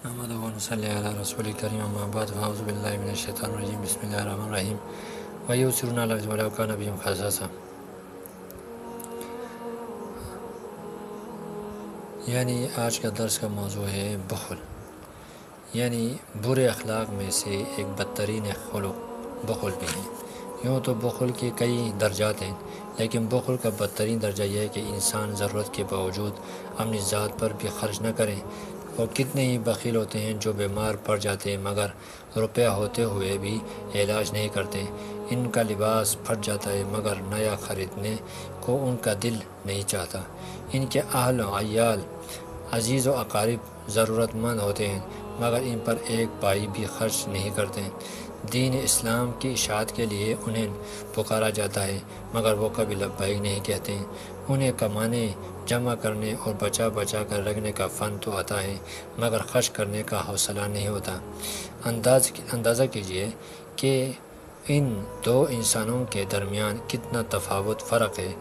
نحمدہ و نصلی علی رسول کریم اما بعد فاعوذ باللہ من الشیطان الرجیم بسم اللہ الرحمن الرحیم ویؤثرون علی انفسہم ولو کان بہم خصاصہ، یعنی آج کا درس کا موضوع ہے بخل، یعنی برے اخلاق میں سے ایک بدترین خلق بخل بھی ہے۔ یوں تو بخل کے کئی درجات ہیں، لیکن بخل کا بدترین درجہ یہ ہے کہ انسان ضرورت کے باوجود اپنی ذات پر بھی خرچ نہ کرے، اور کتنے ہی بخیل ہوتے ہیں جو بیمار پڑ جاتے ہیں مگر روپیہ ہوتے ہوئے بھی علاج نہیں کرتے، ان کا لباس پھٹ جاتا ہے مگر نیا خریدنے کو ان کا دل نہیں چاہتا، ان کے اہل و عیال عزیز و اقارب ضرورت مند ہوتے ہیں مگر ان پر ایک پائی بھی خرچ نہیں کرتے، دین اسلام کی اشاعت کے لیے انہیں پکارا جاتا ہے مگر وہ کبھی لبیک نہیں کہتے، انہیں کمانے جمع کرنے اور بچا بچا کر رکھنے کا فن تو آتا ہے مگر خرچ کرنے کا حوصلہ نہیں ہوتا۔ اندازہ کیجئے کہ ان دو انسانوں کے درمیان کتنا تفاوت فرق ہے،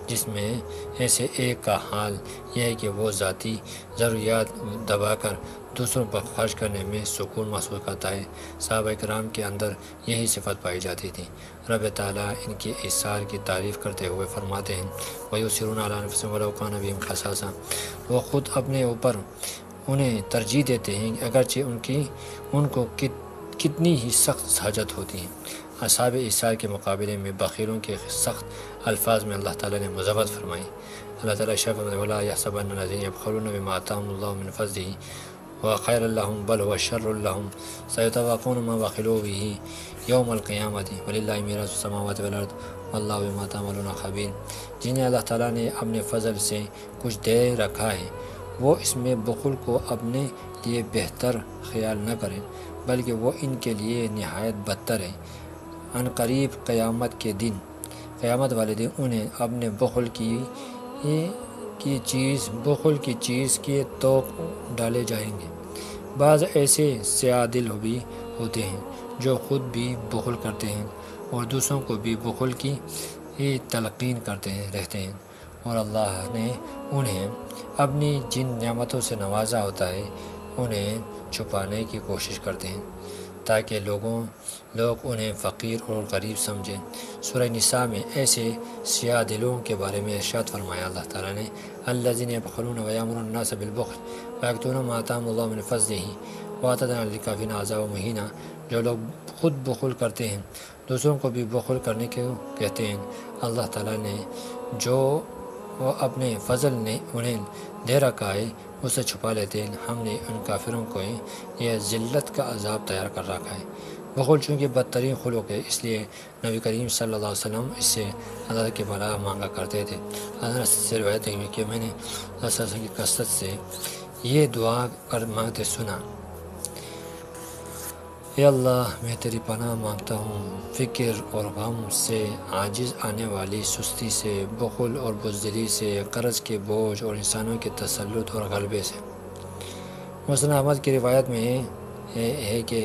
جس میں ایسے ایک کا حال یہ ہے کہ وہ ذاتی ضروریات دبا کر دوسروں پر خرچ کرنے میں سکون محسوس کرتا ہے۔ صحابہ کرام کے اندر یہی صفت پائی جاتی تھی۔ رب تعالیٰ ان کے ایثار کی تعریف کرتے ہوئے فرماتے ہیں وَيُؤْثِرُونَ عَلَىٰ أَنفُسِهِمْ وَلَوْ كَانَ بِهِمْ خَصَاصَةٌ، وہ خود اپنے اوپر انہیں ترجیح دیتے ہیں اگرچہ ان کو کتنی ہی سخت حاجت ہوتی ہے۔ اصحاب ایثار کے مقابلے میں بخیلوں کے سخت الفاظ میں اللہ تعالیٰ نے مذمت فرمائی۔ اللہ تعالیٰ اشارہ فرماتے ہیں وَلَا يَحْسَبَنَّ الَّذِينَ يَبْخَلُونَ بِمَا آتَاهُمُ اللَّهُ مِنْ فَضْلِهِ هُوَ خَيْرٌ لَّهُم بَلْ هُوَ شَرٌّ لَّهُمْ سَيُطَوَّقُونَ مَا بَخِلُوا بِهِ يَوْمَ الْقِيَامَةِ وَلِلَّهِ مِيرَاثُ السَّمَاوَاتِ وَالْأَرْضِ وَاللَّهُ بِمَا تَعْمَلُونَ خَبِيرٌ، جنہیں اللہ تعالیٰ نے اپنے فضل سے کچھ دے رکھا ہے وہ اس میں بخل کو اپنے لیے بہتر خیال نہ کریں بلکہ وہ ان کے لیے نہایت بدتر ہے۔ عنقریب قیامت والے دن انہیں اپنے بخل کی چیز کے توق ڈالے جائیں گے۔ بعض ایسے سیاہ دل بھی ہوتے ہیں جو خود بھی بخل کرتے ہیں اور دوسروں کو بھی بخل کی تلقین کرتے رہتے ہیں، اور اللہ نے انہیں اپنی جن نعمتوں سے نوازا ہوتا ہے انہیں چھپانے کی کوشش کرتے ہیں تاکہ لوگ انہیں فقیر اور غریب سمجھیں۔ سورہ نساء میں ایسے سیاہ دلوں کے بارے میں ارشاد فرمایا اللہ تعالیٰ نے الذین یبخلون ویأمرون الناس بالبخل ویکتمون ما آتاہم اللہ من فضلہ واعتدنا للکافرین عذابا مہینا، جو لوگ خود بخل کرتے ہیں دوسروں کو بھی بخل کرنے کو کہتے ہیں، اللہ تعالیٰ نے جو وہ اپنے فضل نے انہیں دے رکھا ہے اسے چھپا لیتے ہیں، ہم نے ان کافروں کو یہ ذلت کا عذاب تیار کر رکھا ہے۔ بخل چونکہ بدترین خلق ہے اس لیے نبی کریم صلی اللہ علیہ وسلم اس سے اللہ کی پناہ مانگا کرتے تھے۔ حضرت سے روایت ہے کہ میں نے اللہ صلی اللہ علیہ وسلم کی کثرت سے یہ دعا مانگتے سنا، اے اللہ میں تیری پناہ مانگتا ہوں فکر اور غم سے، عاجز آنے والی سستی سے، بخل اور بزدلی سے، قرض کے بوجھ اور انسانوں کے تسلط اور غلبے سے۔ مسند احمد کی روایت میں ہے کہ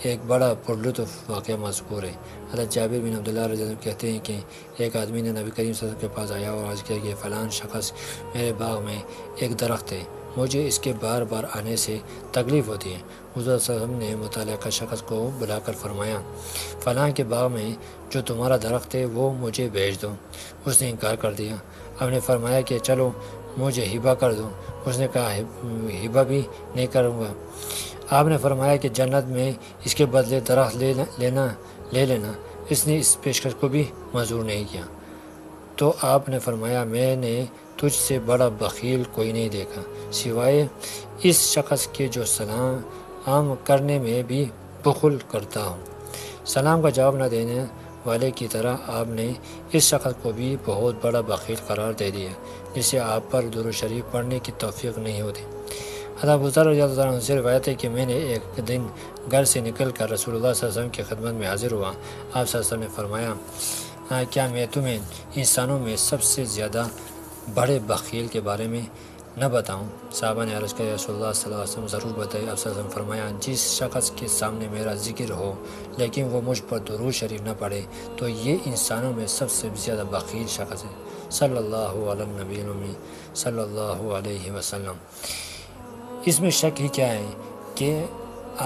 ایک بڑا پرلطف واقعہ مذکور ہے۔ حضرت جابر بن عبداللہ رضی اللہ عنہ کہتے ہیں کہ ایک آدمی نے نبی کریم صلی اللہ علیہ وسلم کے پاس آیا اور عرض کیا کہ فلاں شخص میرے باغ میں ایک درخت ہے، مجھے اس کے بار بار آنے سے تکلیف ہوتی ہے۔ حضور صلی اللہ علیہ وسلم نے متعلقہ شخص کو بلا کر فرمایا فلاں کے باغ میں جو تمہارا درخت ہے وہ مجھے بھیج دو۔ اس نے انکار کر دیا۔ آپ نے فرمایا کہ چلو مجھے ہبہ کر دو۔ اس نے کہا ہبہ بھی نہیں کروں گا۔ آپ نے فرمایا کہ جنت میں اس کے بدلے درخت لے لینا۔ اس نے اس پیشکش کو بھی منظور نہیں کیا۔ تو آپ نے فرمایا میں نے تجھ سے بڑا بخیل کوئی نہیں دیکھا سوائے اس شخص کے جو سلام کرنے میں بھی بخل کرتا ہوں۔ سلام کا جواب نہ دینے والے کی طرح آپ نے اس شخص کو بھی بہت بڑا بخیل قرار دے دیا جسے آپ پر درود شریف پڑھنے کی توفیق نہیں ہوتی۔ حضرت ابو ذر رضی اللہ عنہ سے روایت ہے کہ میں نے ایک دن گھر سے نکل کر رسول اللہ صلی اللہ علیہ وسلم کی خدمت میں حاضر ہوا۔ آپ صلی اللہ علیہ وسلم نے فرمایا کیا میں تمہیں انسانوں میں سب سے زیادہ بڑے بخیل کے بارے میں نہ بتاؤں؟ صحابہ نے عرض کیا رسول اللہ صلی اللہ علیہ وسلم ضرور بتائیے۔ آپ صلی اللہ علیہ وسلم فرمایا جس شخص کے سامنے میرا ذکر ہو لیکن وہ مجھ پر درود شریف نہ پڑھے تو یہ انسانوں میں سب سے زیادہ بخیل شخص ہے۔ صلی اللہ علیہ نبی صلی اللہ علیہ وسلم۔ اس میں شک ہی کیا ہے کہ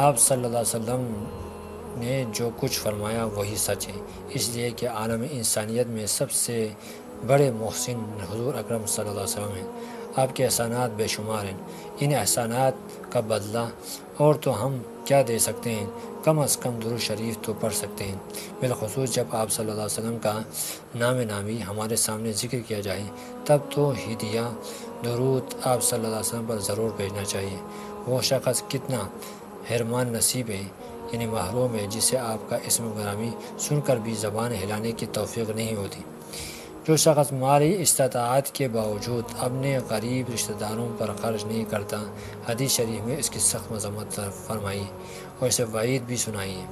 آپ صلی اللہ علیہ وسلم نے جو کچھ فرمایا وہی سچ ہے، اس لیے کہ عالم انسانیت میں سب سے بڑے محسن حضور اکرم صلی اللہ علیہ وسلم ہیں۔ آپ کے احسانات بے شمار ہیں، ان احسانات کا بدلہ اور تو ہم کیا دے سکتے ہیں؟ کم از کم درود شریف تو پڑھ سکتے ہیں، بالخصوص جب آپ صلی اللہ علیہ وسلم کا نام نامی ہمارے سامنے ذکر کیا جائے، تب تو ہدیہ درود آپ صلی اللہ علیہ وسلم پر ضرور بھیجنا چاہیے۔ وہ شخص کتنا حرمان نصیب ہے، یعنی محروم ہے، جسے آپ کا اسم گرامی سن کر بھی زبان ہلانے کی توفیق نہیں ہوتی۔ جو شخص مالی استطاعت کے باوجود اپنے غریب رشتہ داروں پر خرچ نہیں کرتا، حدیث شریف میں اس کی سخت مذمت فرمائی اور اسے وعید بھی سنائی ہے۔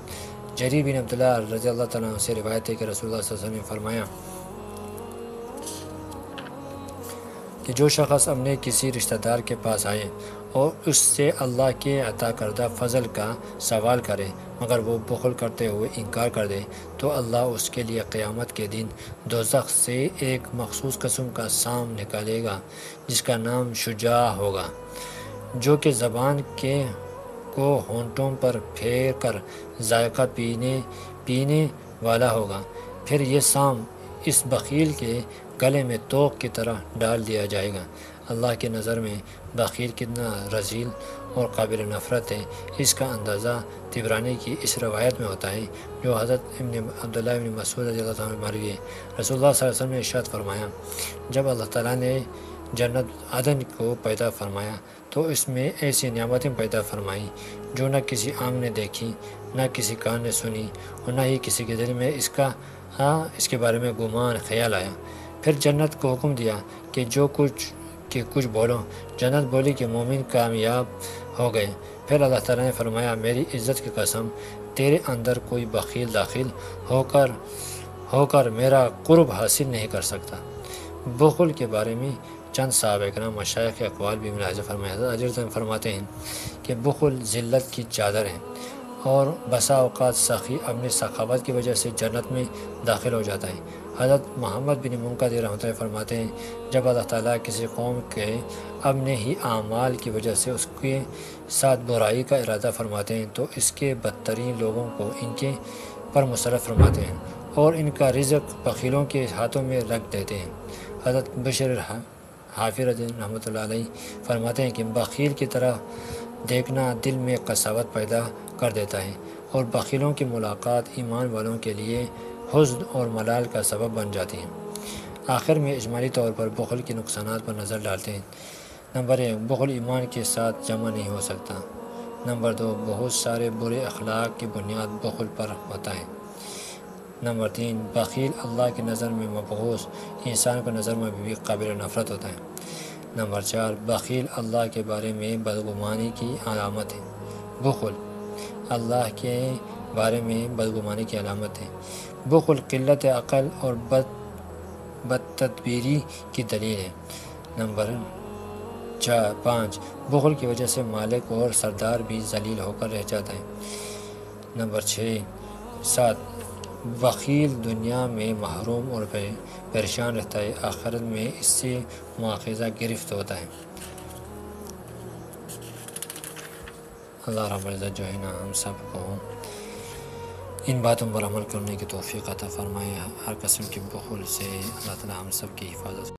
جریر بن عبداللہ رضی اللہ تعالیٰ عنہ سے روایت ہے کہ رسول اللہ صلی اللہ علیہ وسلم نے فرمایا کہ جو شخص اپنے کسی رشتہ دار کے پاس آئے اور اس سے اللہ کے عطا کردہ فضل کا سوال کرے مگر وہ بخل کرتے ہوئے انکار کر دے، تو اللہ اس کے لیے قیامت کے دن دوزخ سے ایک مخصوص قسم کا سام نکالے گا جس کا نام شجاع ہوگا، جو کہ زبان کو ہونٹوں پر پھیر کر ذائقہ پینے والا ہوگا۔ پھر یہ سام اس بخیل کے گلے میں توق کی طرح ڈال دیا جائے گا۔ اللہ کی نظر میں بخیل کتنا رذیل اور قابل نفرت ہے، اس کا اندازہ طبرانی کی اس روایت میں ہوتا ہے جو حضرت عبداللہ ابن مسعود رضی اللہ عنہ مروی ہے۔ رسول اللہ صلی اللہ علیہ وسلم نے ارشاد فرمایا، جب اللہ تعالیٰ نے جنت عدن کو پیدا فرمایا تو اس میں ایسی نعمتیں پیدا فرمائیں جو نہ کسی آنکھ نے دیکھی، نہ کسی کان نے سنی، اور نہ ہی کسی کے دل میں اس کے بارے میں گمان خیال آیا۔ پھر جنت کو حکم دیا کہ کچھ بولو۔ جنت بولی کہ مومن کامیاب ہو گئے۔ پھر اللہ تعالیٰ نے فرمایا، میری عزت کی قسم، تیرے اندر کوئی بخیل داخل ہو کر میرا قرب حاصل نہیں کر سکتا۔ بخل کے بارے میں چند صحابہ کرام مشائخ کے اقوال بھی ملاحظہ فرمائے۔ حضرت علی فرماتے ہیں کہ بخل ذلت کی چادر ہے اور بسا اوقات سخی اپنی سخاوت کی وجہ سے جنت میں داخل ہو جاتا ہے۔ حضرت محمد بن منکدر رحمۃ اللہ فرماتے ہیں، جب اللہ تعالیٰ کسی قوم کے اپنے ہی اعمال کی وجہ سے اس کے ساتھ برائی کا ارادہ فرماتے ہیں تو اس کے بدترین لوگوں کو ان کے پر مسلط فرماتے ہیں اور ان کا رزق بخیلوں کے ہاتھوں میں رکھ دیتے ہیں۔ حضرت بشر حافظ رحمۃ اللہ علیہ فرماتے ہیں کہ بخیل کی طرح دیکھنا دل میں قساوت پیدا کر دیتا ہے اور بخیلوں کی ملاقات ایمان والوں کے لیے حزن اور ملال کا سبب بن جاتی ہے۔ آخر میں اجمالی طور پر بخل کے نقصانات پر نظر ڈالتے ہیں۔ نمبر 1، بخل ایمان کے ساتھ جمع نہیں ہو سکتا۔ نمبر 2، بہت سارے برے اخلاق کی بنیاد بخل پر ہوتا ہے۔ نمبر 3، بخیل اللہ کی نظر میں مبغوض، انسان کی نظر میں بھی قابل نفرت ہوتا ہے۔ نمبر 4، بخیل اللہ کے بارے میں بدگمانی کی علامت ہے۔ بخل اللہ کے بارے میں بدگمانی کی علامت ہے۔ بخل قلت عقل اور بدتدبیری کی دلیل ہے۔ نمبر 5، بخل کی وجہ سے مالک اور سردار بھی ذلیل ہو کر رہ جاتا ہے۔ نمبر 7، بخیل دنیا میں محروم اور پریشان رہتا ہے، آخرت میں اس سے مواخذہ گرفت ہوتا ہے۔ اللہ رب العزت جو ہے نا ہم سب کو ان باتوں پر عمل کرنے کی توفیق عطا فرمائے۔ ہر قسم کی بخل سے اللہ تعالی ہم سب کی حفاظت